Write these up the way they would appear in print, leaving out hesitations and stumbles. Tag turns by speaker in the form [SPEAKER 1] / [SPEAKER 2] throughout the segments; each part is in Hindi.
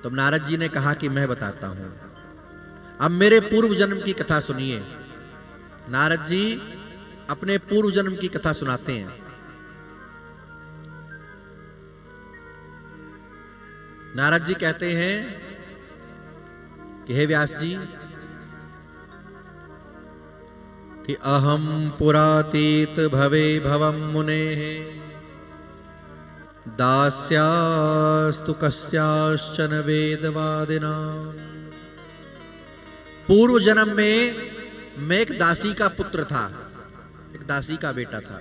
[SPEAKER 1] तब नारद जी ने कहा कि मैं बताता हूं, अब मेरे पूर्व जन्म की कथा सुनिए। नारद जी अपने पूर्व जन्म की कथा सुनाते हैं। नारद जी कहते हैं कि हे व्यास जी, कि अहम पुरातीत भवे भवम मुनेः दास्यास्तु कस्याश्चन वेदवादिना। पूर्व जन्म में मैं एक दासी का पुत्र था, एक दासी का बेटा था।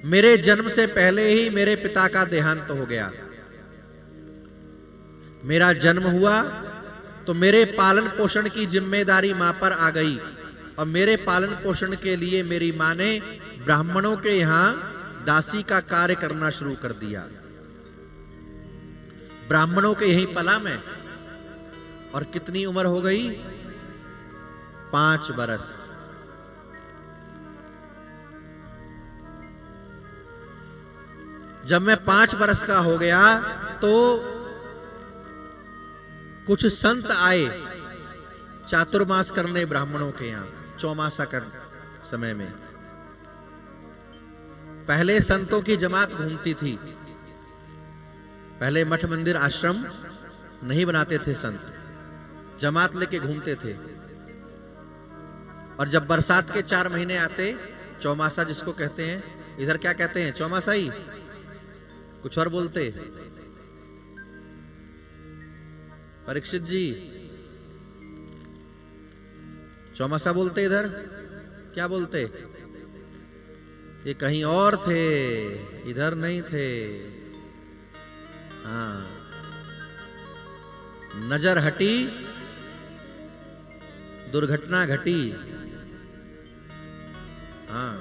[SPEAKER 1] मेरे जन्म से पहले ही मेरे पिता का देहांत हो गया। मेरा जन्म हुआ तो मेरे पालन पोषण की जिम्मेदारी मां पर आ गई, और मेरे पालन पोषण के लिए मेरी मां ने ब्राह्मणों के यहां दासी का कार्य करना शुरू कर दिया। ब्राह्मणों के यहीं पला मैं, और कितनी उम्र हो गई? 5 बरस। जब मैं 5 बरस का हो गया तो कुछ संत आए चातुर्मास करने ब्राह्मणों के यहां, चौमासा कर समय में। पहले संतों की जमात घूमती थी, पहले मठ मंदिर आश्रम नहीं बनाते थे संत, जमात लेके घूमते थे। और जब बरसात के 4 महीने आते, चौमासा जिसको कहते हैं, इधर क्या कहते हैं? चौमासा ही, कुछ और बोलते? परीक्षित जी, चौमासा बोलते इधर? क्या बोलते? ये कहीं और थे, इधर नहीं थे। हाँ, नजर हटी, दुर्घटना घटी। हाँ,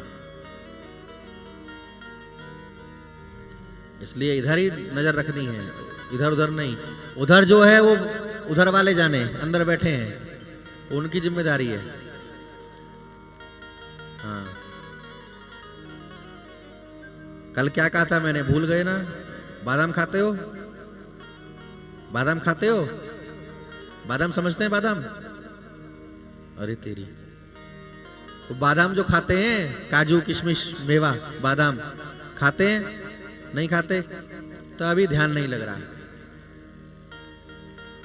[SPEAKER 1] इसलिए इधर ही नजर रखनी है, इधर उधर नहीं। उधर जो है वो उधर वाले जाने, अंदर बैठे हैं, उनकी जिम्मेदारी है। हाँ, कल क्या कहा था मैंने? भूल गए ना? बादाम खाते हो? बादाम खाते हो? बादाम समझते हैं? बादाम, अरे तेरी, तो बादाम जो खाते हैं, काजू किशमिश मेवा बादाम खाते हैं? नहीं खाते? तो अभी ध्यान नहीं लग रहा।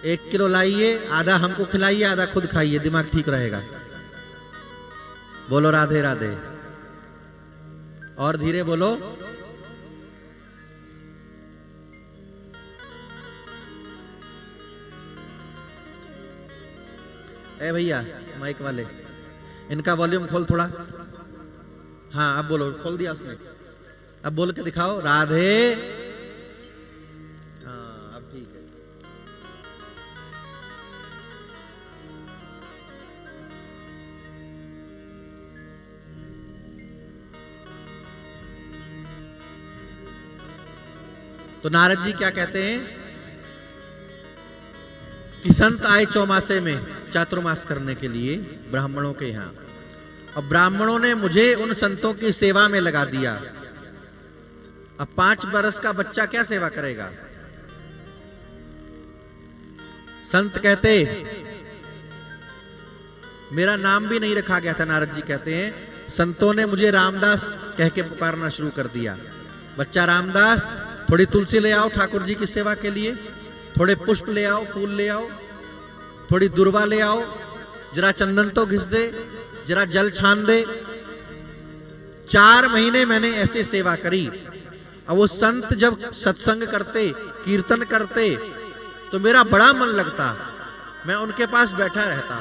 [SPEAKER 1] 1 किलो लाइए, आधा हमको खिलाइए, आधा खुद खाइए, दिमाग ठीक रहेगा। बोलो राधे राधे। और धीरे बोलो। ए भैया माइक वाले, इनका वॉल्यूम खोल थोड़ा। हाँ, अब बोलो, खोल दिया उसने, अब बोल के दिखाओ, राधे। हाँ, अब ठीक है। तो नारद जी क्या कहते हैं कि संत आए चौमासे में चातुर्मास करने के लिए ब्राह्मणों के यहां, और ब्राह्मणों ने मुझे उन संतों की सेवा में लगा दिया। अब 5 बरस का बच्चा क्या सेवा करेगा? संत कहते, मेरा नाम भी नहीं रखा गया था। नारद जी कहते हैं, संतों ने मुझे रामदास कह के पुकारना शुरू कर दिया। बच्चा रामदास, थोड़ी तुलसी ले आओ ठाकुर जी की सेवा के लिए, थोड़े पुष्प ले आओ, फूल ले आओ, थोड़ी दुर्वा ले आओ, जरा चंदन तो घिस दे, जरा जल छान दे। 4 महीने मैंने ऐसे सेवा करी। अब वो संत जब सत्संग करते, कीर्तन करते, तो मेरा बड़ा मन लगता, मैं उनके पास बैठा रहता,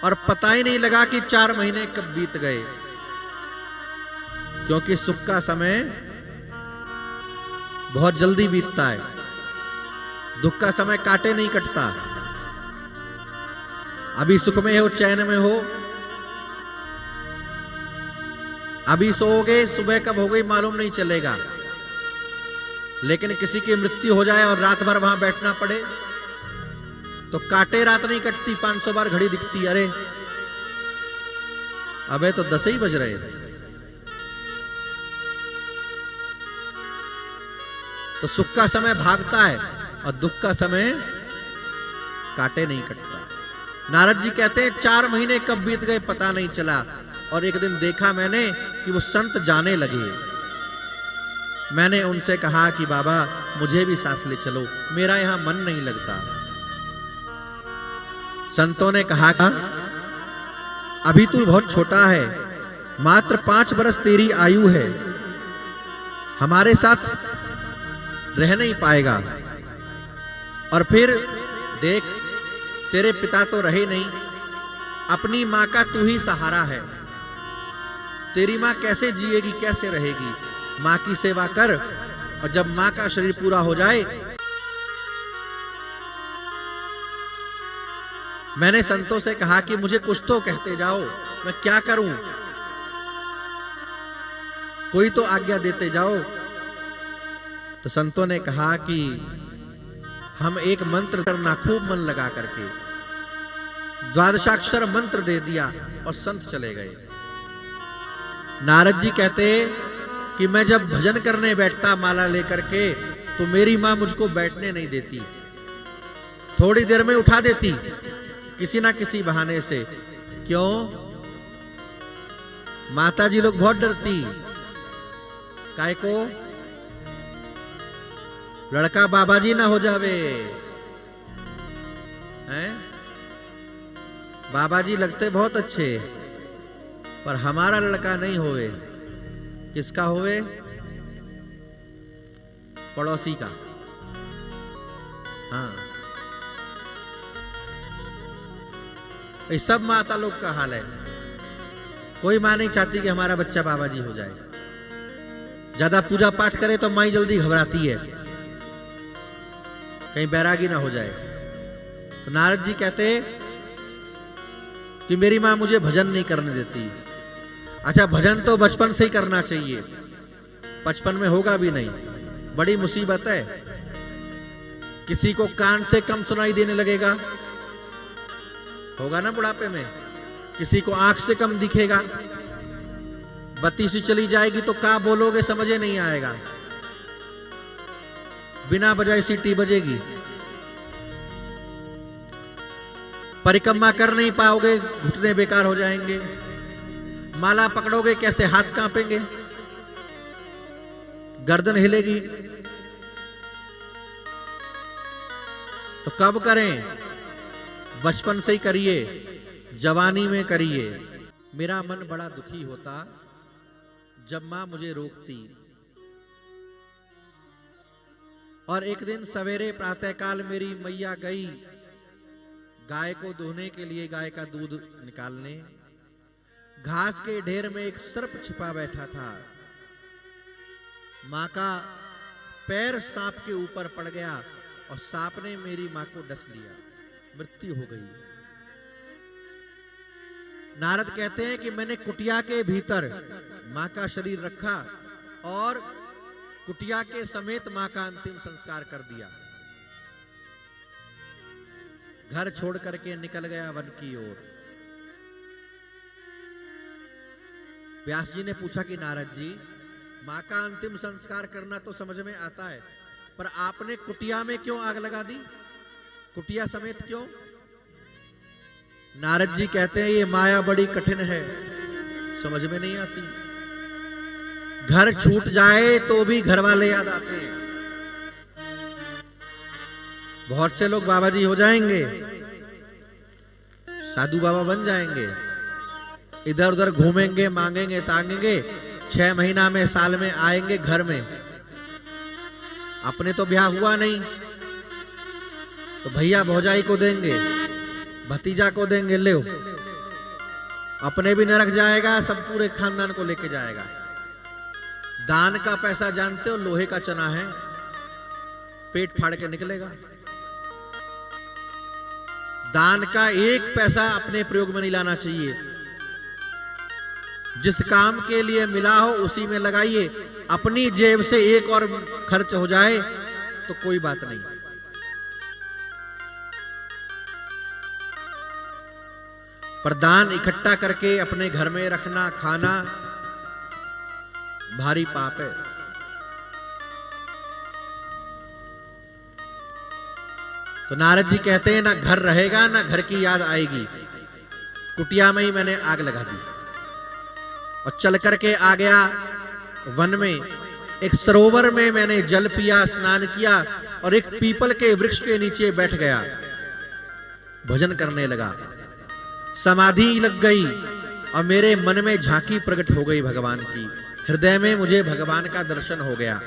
[SPEAKER 1] और पता ही नहीं लगा कि 4 महीने कब बीत गए। क्योंकि सुख का समय बहुत जल्दी बीतता है, दुख का समय काटे नहीं कटता। अभी सुख में हो, चैन में हो, अभी सोओगे, सुबह कब हो गई मालूम नहीं चलेगा। लेकिन किसी की मृत्यु हो जाए और रात भर वहां बैठना पड़े, तो काटे रात नहीं कटती, 500 बार घड़ी दिखती, अरे अबे तो 10 ही बज रहे। तो सुख का समय भागता है, और दुख का समय काटे नहीं कटता। नारद जी कहते हैं 4 महीने कब बीत गए पता नहीं चला, और एक दिन देखा मैंने कि वो संत जाने लगे। मैंने उनसे कहा कि बाबा मुझे भी साथ ले चलो, मेरा यहां मन नहीं लगता। संतों ने कहा अभी तू बहुत छोटा है, मात्र 5 बरस तेरी आयु है, हमारे साथ रह नहीं पाएगा। और फिर देख, तेरे पिता तो रहे नहीं, अपनी मां का तू ही सहारा है। तेरी मां कैसे जिएगी, कैसे रहेगी? मां की सेवा कर, और जब मां का शरीर पूरा हो जाए। मैंने संतों से कहा कि मुझे कुछ तो कहते जाओ, मैं क्या करूं? कोई तो आज्ञा देते जाओ। तो संतों ने कहा कि हम एक मंत्र करना, खूब मन लगा करके 12 मंत्र दे दिया और संत चले गए। नारद जी कहते कि मैं जब भजन करने बैठता माला लेकर के, तो मेरी मां मुझको बैठने नहीं देती, थोड़ी देर में उठा देती किसी ना किसी बहाने से। क्यों? माता जी लोग बहुत डरती, काय को लड़का बाबा जी ना हो जावे, हैं? बाबा जी लगते बहुत अच्छे, पर हमारा लड़का नहीं होवे। किसका होवे? पड़ोसी का। हाँ, ये सब माता लोग का हाल है। कोई मां नहीं चाहती कि हमारा बच्चा बाबा जी हो जाए। ज्यादा पूजा पाठ करे तो माई जल्दी घबराती है, कहीं बैरागी ना हो जाए। तो नारद जी कहते कि मेरी मां मुझे भजन नहीं करने देती। अच्छा, भजन तो बचपन से ही करना चाहिए, 55 में होगा भी नहीं, बड़ी मुसीबत है। किसी को कान से कम सुनाई देने लगेगा, होगा ना बुढ़ापे में। किसी को आंख से कम दिखेगा, बत्ती सी चली जाएगी तो क्या बोलोगे समझे नहीं आएगा, बिना बजाए सीटी बजेगी। परिक्रमा कर नहीं पाओगे, घुटने बेकार हो जाएंगे। माला पकड़ोगे कैसे, हाथ कांपेंगे, गर्दन हिलेगी। तो कब करें? बचपन से ही करिए, जवानी में करिए। मेरा मन बड़ा दुखी होता जब मां मुझे रोकती। और एक दिन सवेरे प्रातःकाल मेरी मैया गई गाय को दुहने के लिए, गाय का दूध निकालने। घास के ढेर में एक सर्प छिपा बैठा था। मां का पैर सांप के ऊपर पड़ गया और सांप ने मेरी मां को डस लिया, मृत्यु हो गई। नारद कहते हैं कि मैंने कुटिया के भीतर मां का शरीर रखा और कुटिया के समेत मां का अंतिम संस्कार कर दिया। घर छोड़ करके निकल गया वन की ओर। व्यास जी ने पूछा कि नारद जी, मां का अंतिम संस्कार करना तो समझ में आता है, पर आपने कुटिया में क्यों आग लगा दी? कुटिया समेत क्यों? नारद जी कहते हैं ये माया बड़ी कठिन है, समझ में नहीं आती। घर छूट जाए तो भी घर वाले याद आते हैं। बहुत से लोग बाबा जी हो जाएंगे, साधु बाबा बन जाएंगे, इधर उधर घूमेंगे, मांगेंगे तांगेंगे, 6 महीना में, साल में आएंगे घर में। अपने तो ब्याह हुआ नहीं तो भैया भौजाई को देंगे, भतीजा को देंगे, ले अपने भी नरक जाएगा, सब पूरे खानदान को लेके जाएगा। दान का पैसा जानते हो, लोहे का चना है, पेट फाड़ के निकलेगा। दान का 1 पैसा अपने प्रयोग में नहीं लाना चाहिए। जिस काम के लिए मिला हो उसी में लगाइए। अपनी जेब से 1 और खर्च हो जाए तो कोई बात नहीं। पर दान इकट्ठा करके अपने घर में रखना, खाना भारी पाप है। तो नारद जी कहते हैं ना घर रहेगा ना घर की याद आएगी, कुटिया में ही मैंने आग लगा दी और चल करके आ गया वन में। एक सरोवर में मैंने जल पिया, स्नान किया और एक पीपल के वृक्ष के नीचे बैठ गया, भजन करने लगा। समाधि लग गई और मेरे मन में झांकी प्रकट हो गई भगवान की, हृदय में मुझे भगवान का दर्शन हो गया।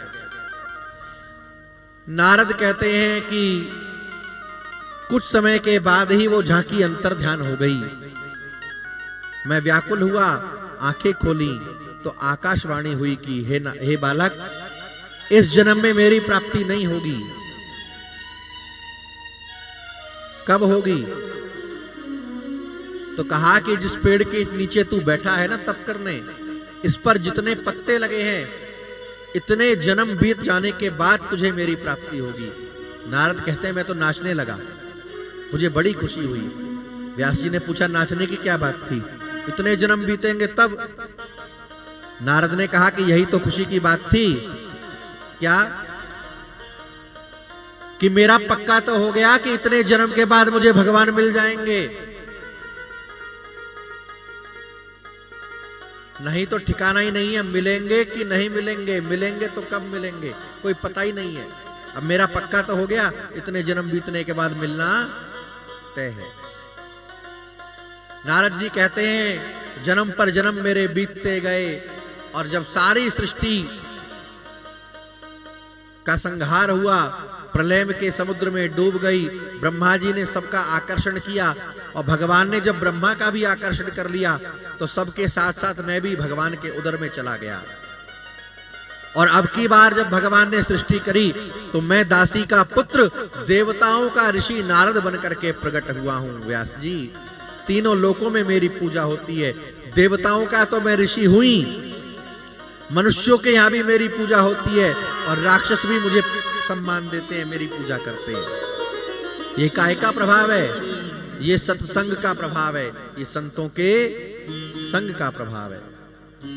[SPEAKER 1] नारद कहते हैं कि कुछ समय के बाद ही वो झांकी अंतर ध्यान हो गई। मैं व्याकुल हुआ, आंखें खोली तो आकाशवाणी हुई कि हे बालक, इस जन्म में मेरी प्राप्ति नहीं होगी। कब होगी? तो कहा कि जिस पेड़ के नीचे तू बैठा है ना तप करने, इस पर जितने पत्ते लगे हैं इतने जन्म बीत जाने के बाद तुझे मेरी प्राप्ति होगी। नारद कहते हैं मैं तो नाचने लगा, मुझे बड़ी खुशी हुई। व्यास जी ने पूछा नाचने की क्या बात थी, इतने जन्म बीतेंगे तब? नारद ने कहा कि यही तो खुशी की बात थी। क्या? कि मेरा पक्का तो हो गया कि इतने जन्म के बाद मुझे भगवान मिल जाएंगे, नहीं तो ठिकाना ही नहीं है मिलेंगे कि नहीं मिलेंगे। मिलेंगे तो कब मिलेंगे कोई पता ही नहीं है। अब मेरा पक्का तो हो गया, इतने जन्म बीतने के बाद मिलना तय है। नारद जी कहते हैं जन्म पर जन्म मेरे बीतते गए और जब सारी सृष्टि का संहार हुआ, प्रलय के समुद्र में डूब गई, ब्रह्मा जी ने सबका आकर्षण किया और भगवान ने जब ब्रह्मा का भी आकर्षण कर लिया तो सबके साथ साथ मैं भी भगवान के उदर में चला गया। और अब की बार जब भगवान ने सृष्टि करी तो मैं दासी का पुत्र, देवताओं का ऋषि नारद बनकर के प्रकट हुआ हूं। व्यास जी, तीनों लोकों में मेरी पूजा होती है। देवताओं का तो मैं ऋषि हुई, मनुष्यों के यहां भी मेरी पूजा होती है और राक्षस भी मुझे सम्मान देते हैं, मेरी पूजा करते हैं। ये काहे का प्रभाव है? ये सत्संग का प्रभाव है, ये संतों के संग का प्रभाव है।